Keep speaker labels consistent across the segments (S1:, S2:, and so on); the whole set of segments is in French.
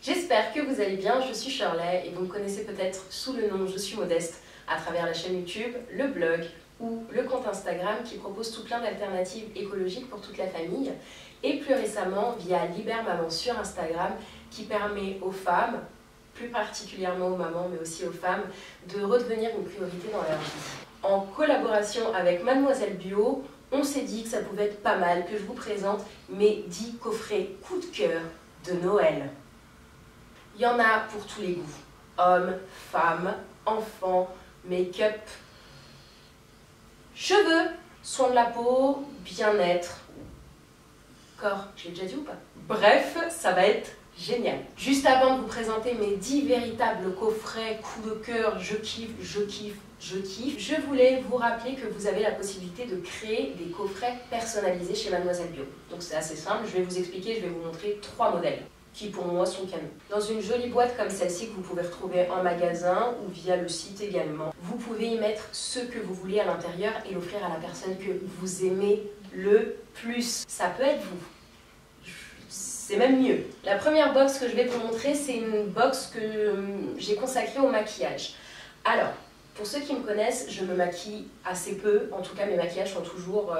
S1: J'espère que vous allez bien, je suis Shirley et vous me connaissez peut-être sous le nom Je suis Modeste à travers la chaîne YouTube, le blog ou le compte Instagram qui propose tout plein d'alternatives écologiques pour toute la famille et plus récemment via Liber Maman sur Instagram qui permet aux femmes, plus particulièrement aux mamans mais aussi aux femmes, de redevenir une priorité dans leur vie. En collaboration avec Mademoiselle Bio, on s'est dit que ça pouvait être pas mal que je vous présente mes 10 coffrets coup de cœur de Noël. Il y en a pour tous les goûts, hommes, femmes, enfants, make-up, cheveux, soins de la peau, bien-être, corps, je l'ai déjà dit ou pas? Bref, ça va être génial. Juste avant de vous présenter mes 10 véritables coffrets coup de cœur, je kiffe, je voulais vous rappeler que vous avez la possibilité de créer des coffrets personnalisés chez Mademoiselle Bio. Donc c'est assez simple, je vais vous expliquer, je vais vous montrer 3 modèles qui pour moi sont canons. Dans une jolie boîte comme celle-ci que vous pouvez retrouver en magasin ou via le site également, vous pouvez y mettre ce que vous voulez à l'intérieur et l'offrir à la personne que vous aimez le plus. Ça peut être vous. C'est même mieux. La première box que je vais vous montrer, c'est une box que j'ai consacrée au maquillage. Alors, pour ceux qui me connaissent, je me maquille assez peu. En tout cas, mes maquillages sont toujours,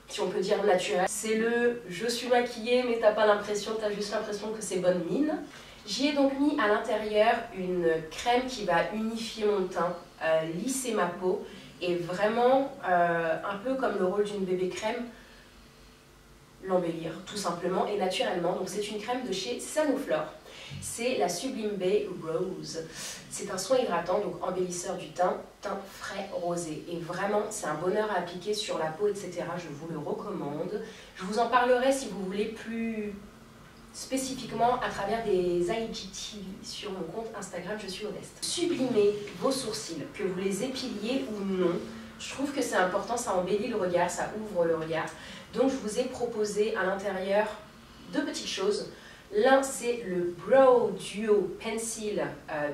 S1: si on peut dire, naturels. C'est le « je suis maquillée, mais t'as pas l'impression, t'as juste l'impression que c'est bonne mine ». J'y ai donc mis à l'intérieur une crème qui va unifier mon teint, lisser ma peau et vraiment, un peu comme le rôle d'une bébé crème, l'embellir tout simplement et naturellement. Donc c'est une crème de chez Sanoflore. C'est la Sublime Bay Rose. C'est un soin hydratant, donc embellisseur du teint, teint frais rosé. Et vraiment, c'est un bonheur à appliquer sur la peau, etc. Je vous le recommande. Je vous en parlerai si vous voulez plus spécifiquement à travers des IGTV sur mon compte Instagram Je suis Modeste. Sublimez vos sourcils, que vous les épiliez ou non. Je trouve que c'est important, ça embellit le regard, ça ouvre le regard. Donc je vous ai proposé à l'intérieur deux petites choses. L'un, c'est le Brow Duo Pencil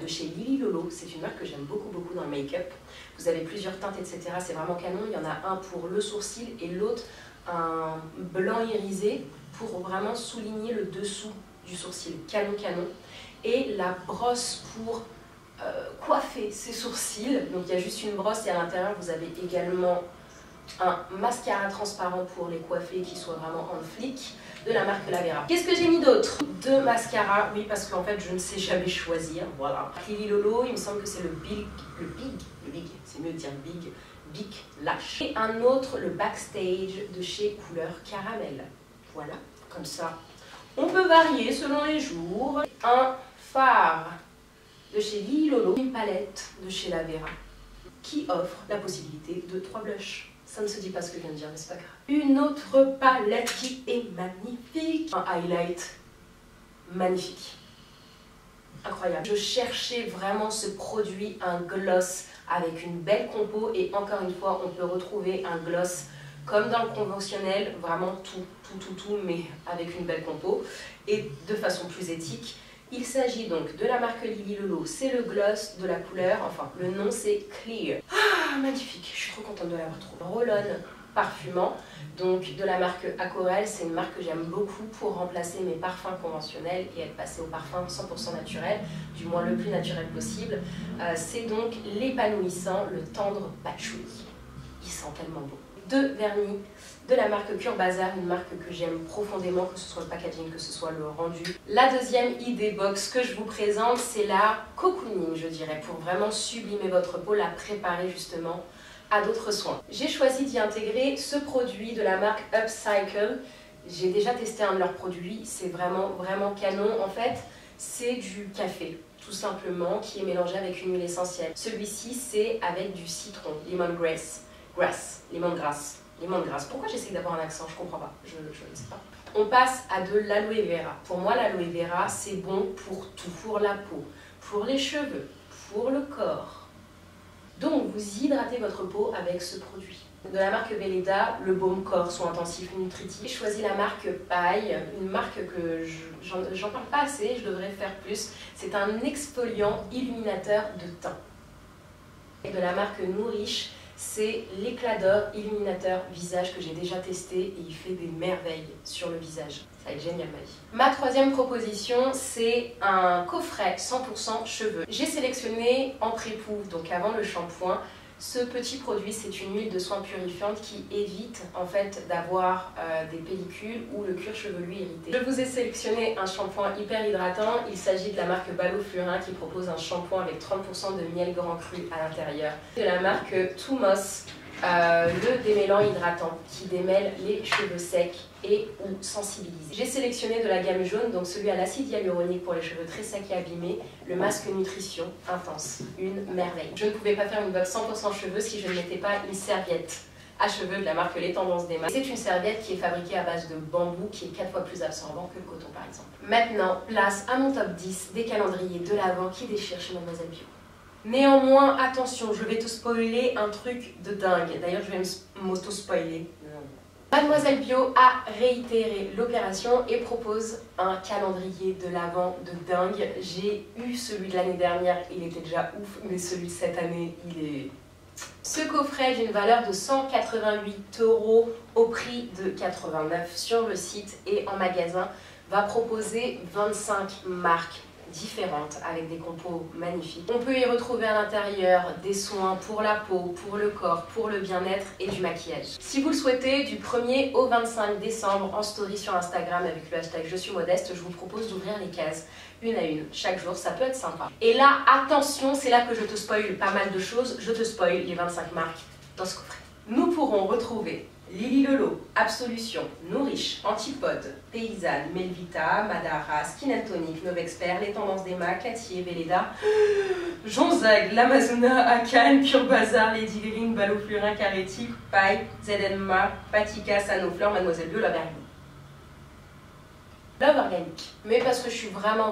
S1: de chez Lily Lolo. C'est une marque que j'aime beaucoup dans le make-up. Vous avez plusieurs teintes, etc. C'est vraiment canon. Il y en a un pour le sourcil et l'autre un blanc irisé pour vraiment souligner le dessous du sourcil. Canon. Et la brosse pour coiffer ses sourcils. Donc il y a juste une brosse et à l'intérieur, vous avez également un mascara transparent pour les coiffer qui soit vraiment en flic de la marque Lavera. Qu'est-ce que j'ai mis d'autre? Deux mascaras, oui parce qu'en fait je ne sais jamais choisir, voilà. Lily Lolo, il me semble que c'est le Big, c'est mieux de dire Big Lash. Et un autre, le Backstage de chez Couleur Caramel. Voilà, comme ça. On peut varier selon les jours. Un fard de chez Lily Lolo, une palette de chez Lavera qui offre la possibilité de 3 blushs. Ça ne se dit pas ce que je viens de dire, mais c'est pas grave. Une autre palette qui est magnifique. Un highlight magnifique. Incroyable. Je cherchais vraiment ce produit, un gloss avec une belle compo. Et encore une fois, on peut retrouver un gloss comme dans le conventionnel. Vraiment tout, mais avec une belle compo. Et de façon plus éthique. Il s'agit donc de la marque Lily Lolo, c'est le gloss de la couleur, enfin le nom c'est Clear. Ah, magnifique, je suis trop contente de l'avoir trouvé. Roll-on parfumant, donc de la marque Aquarelle, c'est une marque que j'aime beaucoup pour remplacer mes parfums conventionnels et être passée au parfum 100% naturel, du moins le plus naturel possible. C'est donc l'épanouissant, le tendre patchouli. Il sent tellement beau. Deux vernis de la marque Cure Bazar, une marque que j'aime profondément, que ce soit le packaging, que ce soit le rendu. La deuxième idée box que je vous présente, c'est la cocooning, je dirais, pour vraiment sublimer votre peau, la préparer justement à d'autres soins. J'ai choisi d'y intégrer ce produit de la marque Upcycle. J'ai déjà testé un de leurs produits, c'est vraiment canon. En fait, c'est du café, tout simplement, qui est mélangé avec une huile essentielle. Celui-ci, c'est avec du citron, lemongrass. Pourquoi j'essaie d'avoir un accent? Je comprends pas, je ne sais pas. On passe à de l'aloe vera. Pour moi, l'aloe vera, c'est bon pour tout, pour la peau, pour les cheveux, pour le corps. Donc, vous hydratez votre peau avec ce produit. De la marque Velleda, le baume corps, soin intensif nutritif. J'ai choisi la marque Paille, une marque que j'en parle pas assez, je devrais faire plus. C'est un exfoliant illuminateur de teint. Et de la marque Nourish, C'est l'éclat d'or illuminateur visage que j'ai déjà testé et il fait des merveilles sur le visage. Ça va être génial ma vie. Ma troisième proposition, c'est un coffret 100% cheveux. J'ai sélectionné en pré-pouf, donc avant le shampoing. Ce petit produit, c'est une huile de soin purifiante qui évite en fait d'avoir des pellicules ou le cuir chevelu irrité. Je vous ai sélectionné un shampoing hyper hydratant. Il s'agit de la marque Baloflurin qui propose un shampoing avec 30% de miel grand cru à l'intérieur. De la marque Thumos, le démêlant hydratant qui démêle les cheveux secs et ou sensibilisés. J'ai sélectionné de la gamme jaune, donc celui à l'acide hyaluronique pour les cheveux très secs et abîmés, le masque nutrition intense, une merveille. Je ne pouvais pas faire une box 100% cheveux si je ne mettais pas une serviette à cheveux de la marque Les Tendances d'Emma. C'est une serviette qui est fabriquée à base de bambou qui est 4 fois plus absorbant que le coton par exemple. Maintenant, place à mon top 10 des calendriers de l'Avent qui déchirent chez Mademoiselle Bio. Néanmoins, attention, je vais te spoiler un truc de dingue. D'ailleurs, je vais m'auto-spoiler. Mademoiselle Bio a réitéré l'opération et propose un calendrier de l'Avent de dingue. J'ai eu celui de l'année dernière, il était déjà ouf, mais celui de cette année, il est... Ce coffret d'une valeur de 188 € au prix de 89 sur le site et en magasin va proposer 25 marques différentes avec des compos magnifiques. On peut y retrouver à l'intérieur des soins pour la peau, pour le corps, pour le bien-être et du maquillage. Si vous le souhaitez, du 1er au 25 décembre en story sur Instagram avec le hashtag je suis modeste, je vous propose d'ouvrir les cases une à une chaque jour, ça peut être sympa. Et là, attention, c'est là que je te spoil pas mal de choses, je te spoil les 25 marques dans ce coffret. Nous pourrons retrouver Lily Lolo, Absolution, Nourish, Antipode, Paysanne, Melvita, Madara, Skin & Tonic, Novexpert, Les Tendances d'Emma, Clatier, Velleda, Jonzag, L'Amazona, Akan, Pure Bazar, Lady Green, Baloflurin, Caretic, Paille, ZNMA, Patika, Sanoflore, Mademoiselle Bio, Love Love organique. Mais parce que je suis vraiment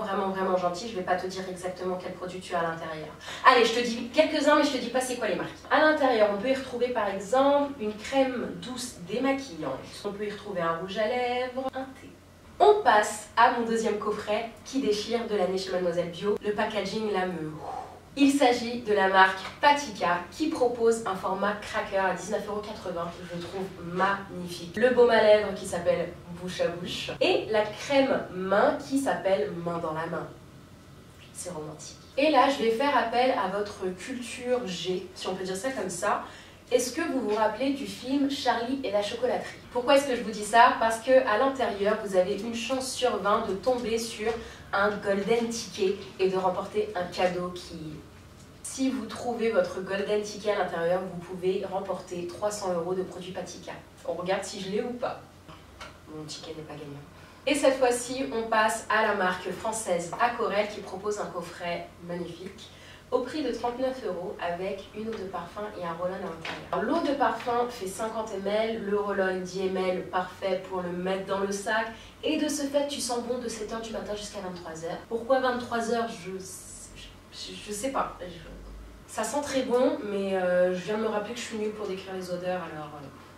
S1: gentille, je vais pas te dire exactement quel produit tu as à l'intérieur. Allez, je te dis quelques-uns, mais je te dis pas c'est quoi les marques. À l'intérieur, on peut y retrouver par exemple une crème douce démaquillante. On peut y retrouver un rouge à lèvres, un thé. On passe à mon deuxième coffret qui déchire de l'année chez Mademoiselle Bio. Le packaging la meut. Il s'agit de la marque Patika qui propose un format cracker à 19,80 €, que je trouve magnifique. Le baume à lèvres qui s'appelle Bouche à Bouche et la crème main qui s'appelle Main dans la main. C'est romantique. Et là, je vais faire appel à votre culture G, si on peut dire ça comme ça. Est-ce que vous vous rappelez du film Charlie et la chocolaterie? Pourquoi est-ce que je vous dis ça? Parce qu'à l'intérieur, vous avez une chance sur 20 de tomber sur un golden ticket et de remporter un cadeau qui... Si vous trouvez votre golden ticket à l'intérieur, vous pouvez remporter 300 € de produits Patika. On regarde si je l'ai ou pas. Mon ticket n'est pas gagnant. Et cette fois-ci, on passe à la marque française Acorel qui propose un coffret magnifique au prix de 39 € avec une eau de parfum et un roll-on à l'intérieur. L'eau de parfum fait 50 ml, le roll-on 10 ml, parfait pour le mettre dans le sac. Et de ce fait, tu sens bon de 7 h du matin jusqu'à 23 h. Pourquoi 23 h? Je sais pas. Ça sent très bon, mais je viens de me rappeler que je suis nulle pour décrire les odeurs, alors...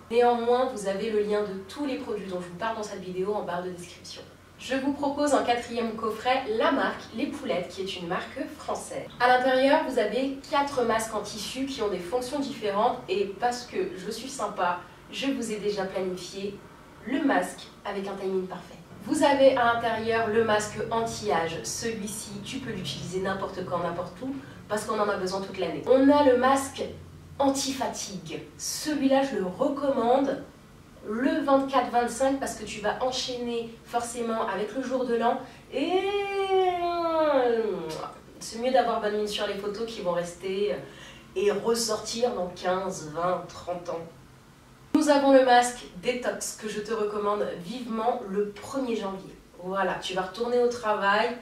S1: Néanmoins, vous avez le lien de tous les produits dont je vous parle dans cette vidéo en barre de description. Je vous propose en quatrième coffret la marque Les Poulettes, qui est une marque française. À l'intérieur, vous avez 4 masques en tissu qui ont des fonctions différentes et parce que je suis sympa, je vous ai déjà planifié le masque avec un timing parfait. Vous avez à l'intérieur le masque anti-âge. Celui-ci, tu peux l'utiliser n'importe quand, n'importe où, parce qu'on en a besoin toute l'année. On a le masque anti-fatigue. Celui-là, je le recommande le 24-25 parce que tu vas enchaîner forcément avec le jour de l'an et c'est mieux d'avoir bonne mine sur les photos qui vont rester et ressortir dans 15, 20, 30 ans. Nous avons le masque détox que je te recommande vivement le 1er janvier. Voilà, tu vas retourner au travail,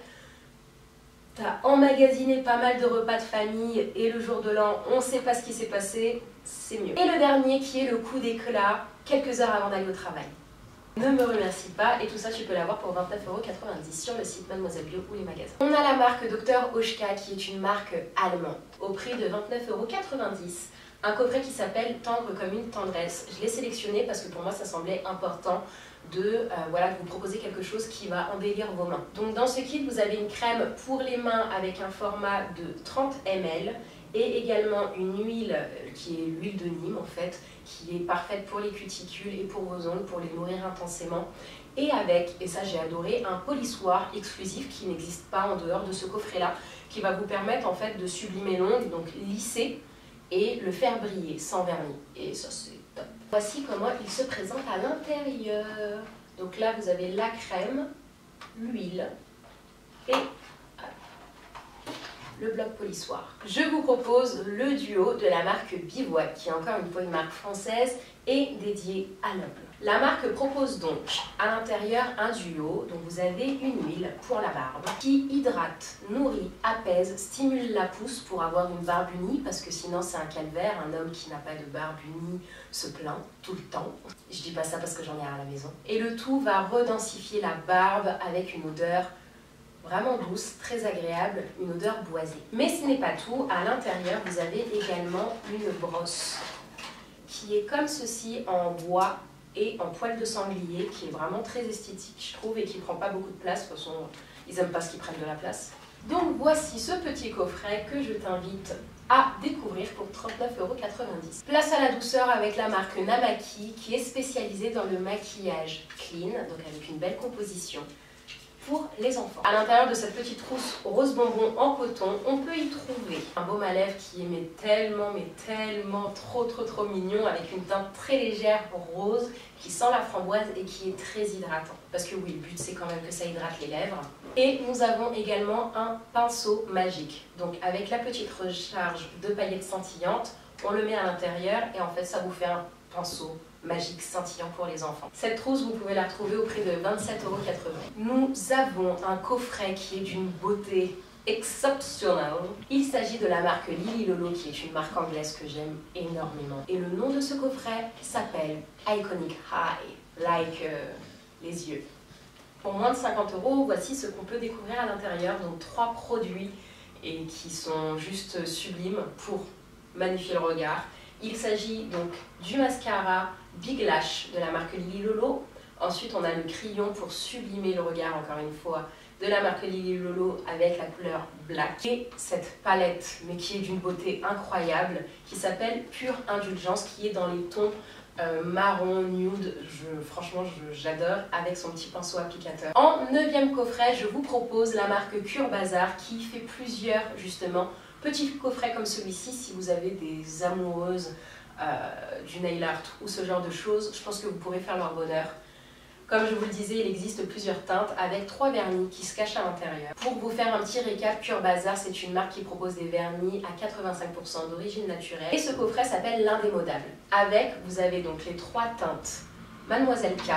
S1: tu as emmagasiné pas mal de repas de famille et le jour de l'an, on ne sait pas ce qui s'est passé, c'est mieux. Et le dernier qui est le coup d'éclat, quelques heures avant d'aller au travail. Ne me remercie pas et tout ça tu peux l'avoir pour 29,90 € sur le site Mademoiselle Bio ou les magasins. On a la marque Dr Oshka qui est une marque allemande au prix de 29,90 €. Un coffret qui s'appelle Tendre comme une tendresse. Je l'ai sélectionné parce que pour moi ça semblait important de vous proposer quelque chose qui va embellir vos mains. Donc dans ce kit vous avez une crème pour les mains avec un format de 30 ml et également une huile qui est l'huile de Nîmes en fait, qui est parfaite pour les cuticules et pour vos ongles, pour les nourrir intensément. Et avec, et ça j'ai adoré, un polissoir exclusif qui n'existe pas en dehors de ce coffret-là, qui va vous permettre en fait de sublimer l'ongle, donc lisser et le faire briller sans vernis. Et ça c'est top. Voici comment il se présente à l'intérieur. Donc là vous avez la crème, l'huile et le bloc polissoir. Je vous propose le duo de la marque Bivouac, qui est encore une fois une marque française et dédiée à l'homme. La marque propose donc à l'intérieur un duo, donc vous avez une huile pour la barbe qui hydrate, nourrit, apaise, stimule la pousse pour avoir une barbe unie, parce que sinon c'est un calvaire, un homme qui n'a pas de barbe unie se plaint tout le temps. Je dis pas ça parce que j'en ai à la maison. Et le tout va redensifier la barbe avec une odeur vraiment douce, très agréable, une odeur boisée. Mais ce n'est pas tout, à l'intérieur vous avez également une brosse qui est comme ceci en bois et en poil de sanglier, qui est vraiment très esthétique je trouve et qui prend pas beaucoup de place, de toute façon ils n'aiment pas ce qui prennent de la place. Donc voici ce petit coffret que je t'invite à découvrir pour 39,90 €. Place à la douceur avec la marque Namaki qui est spécialisée dans le maquillage clean, donc avec une belle composition pour les enfants. À l'intérieur de cette petite trousse rose bonbon en coton, on peut y trouver un baume à lèvres qui est tellement trop mignon, avec une teinte très légère rose qui sent la framboise et qui est très hydratant. Parce que oui, le but c'est quand même que ça hydrate les lèvres. Et nous avons également un pinceau magique. Donc avec la petite recharge de paillettes scintillantes, on le met à l'intérieur et en fait ça vous fait un pinceau magique scintillant pour les enfants. Cette trousse, vous pouvez la retrouver au prix de 27,80 €. Nous avons un coffret qui est d'une beauté exceptionnelle. Il s'agit de la marque Lily Lolo, qui est une marque anglaise que j'aime énormément. Et le nom de ce coffret s'appelle Iconic Eye, like les yeux. Pour moins de 50 €, voici ce qu'on peut découvrir à l'intérieur. Donc 3 produits et qui sont juste sublimes pour magnifier le regard. Il s'agit donc du mascara Big Lash de la marque Lily Lolo. Ensuite, on a le crayon pour sublimer le regard, encore une fois, de la marque Lily Lolo avec la couleur Black. Et cette palette, mais qui est d'une beauté incroyable, qui s'appelle Pure Indulgence, qui est dans les tons marron, nude. Franchement, j'adore, avec son petit pinceau applicateur. En 9e coffret, je vous propose la marque Cure Bazar, qui fait plusieurs, justement, petits coffrets comme celui-ci. Si vous avez des amoureuses du nail art ou ce genre de choses, je pense que vous pourrez faire leur bonheur. Comme je vous le disais, il existe plusieurs teintes avec 3 vernis qui se cachent à l'intérieur. Pour vous faire un petit récap, Cure Bazar, c'est une marque qui propose des vernis à 85% d'origine naturelle. Et ce coffret s'appelle l'Indémodable. Avec, vous avez donc les 3 teintes Mademoiselle K,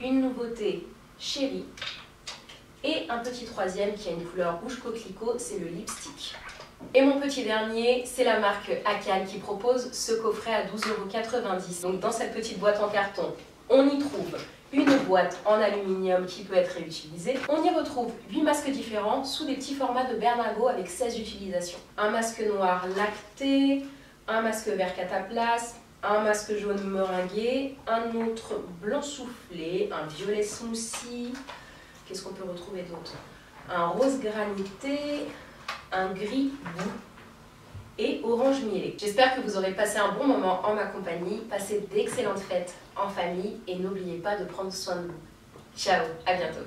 S1: une nouveauté Chérie, et un petit troisième qui a une couleur rouge coquelicot, c'est le lipstick. Et mon petit dernier, c'est la marque Acal qui propose ce coffret à 12,90 €. Donc dans cette petite boîte en carton, on y trouve une boîte en aluminium qui peut être réutilisée. On y retrouve 8 masques différents sous des petits formats de berlingot avec 16 utilisations. Un masque noir lacté, un masque vert cataplasme, un masque jaune meringué, un autre blanc soufflé, un violet smoothie. Qu'est-ce qu'on peut retrouver d'autre? Un rose granité, un gris boue et orange mielé. J'espère que vous aurez passé un bon moment en ma compagnie. Passez d'excellentes fêtes en famille et n'oubliez pas de prendre soin de vous. Ciao, à bientôt.